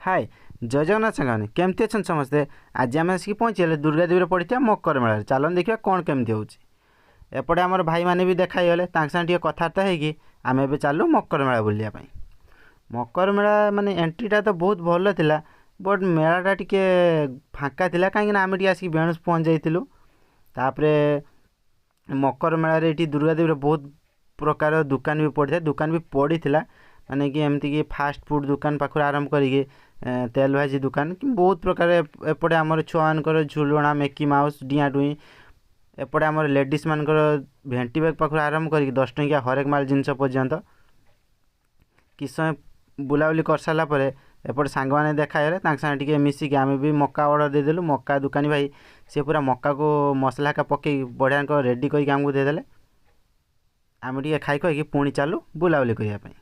हाय जय जगन्नाथ सांगने केमती अच्छा समस्ते। आज आम आसिक पहुँचले दुर्गादेवी पड़ता मकर मेला चलन देखा कौन केमती होपटे आमर भाई मैंने भी देखाईगले सागे कथबार्ता होगी आम ए चलू मकर मेला बुलायापी। मकर मेला माने एंट्रीटा तो बहुत भल था बट मेलाटा टिके फाँका था कहीं आम आसिक बेणुस पहुँच जाइलु। मकर मेलार ये दुर्गादेवी बहुत प्रकार दुकान भी पड़ी था दुकान भी पड़ी माने कि एमती कि फास्ट फूड दुकान पाखु आरंभ करिके तेल भाजी दुकान कि बहुत प्रकार एपटे आमर छुआ मान झुलणा मेकी माउस डिया डुई एपटे आमर लेडीज मानकर भेंटी बैग पाखु आरंभ करिके 10 टंकिया हरेक माल जिनस पर्यंत कि समय बुलाबुली कर सारा पर एपटे सांग मैंने देखागले सागे मिसिक आम भी मक्का ऑर्डर देदेलु। मक्का दुकानी भाई सी पूरा मक्का को मसला का पकई बढ़िया रेडी करके आमको देदेले आम टे खाई खुआई पुणी चालू बुलाबुली करने।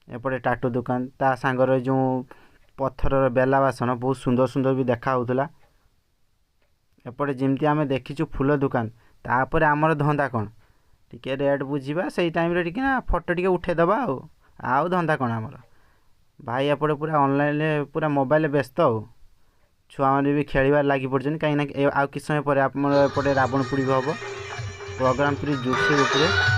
एपटे टाटू दुकान ता सांगर जो पत्थर बेला बासन बहुत सुंदर सुंदर भी देखा होता। एपटे जमती आम देखीचु फूल दुकान तापर आमर धंदा कौन टिके रेट बुझा से टाइम रे टिके ना फोटो टिके उठेदबा आउ धंदा कौन आमर भाई एपटे पूरा ऑनलाइन पूरा मोबाइल व्यस्त छुआ मैंने भी खेलबार लगी पड़े कहीं आउ कि समय पर एपटे रावण पोड़ी भी हम प्रोग्राम पूरी जोरसोर उठे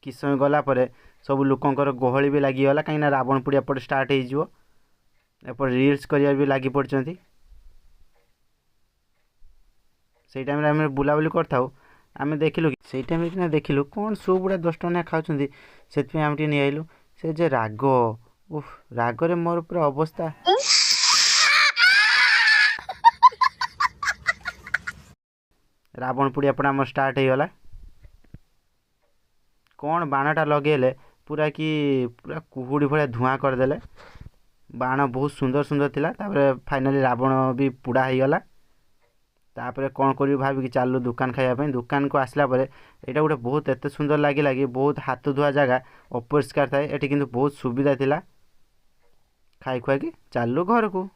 कि समय गलापर सब लोकंर गहली भी लगिगला कहीं रावण पोड़ी एपटे स्टार्ट हो रील्स कर भी लगी पड़ती से टाइम आम बुलाबुली करता आम देखिलु से टाइम कि देखिलु कौन सब गुड़ा 10 टंका खाऊँ से आम नहीं आइलु से जे राग उफ रागरे मोर पूरा अवस्था रावण पोड़ी एपटे आम स्टार्ट होगला कौन बाणटा लगेले पूरा कि पूरा कुहुड़ी भाया धुआं करदेले बाण बहुत सुंदर सुंदर थिला फाइनाली रावण भी पुड़ा होगला। तापर कौन कर भाविक चलू दुकान खायापी दुकान को आसला यहाँ गोटे बहुत एत सुंदर लगे कि बहुत हाथ धुआ जगह अपरिष्कार थाए ये किंतु बहुत सुविधा थिला खाई खुआ कि चलू घर को।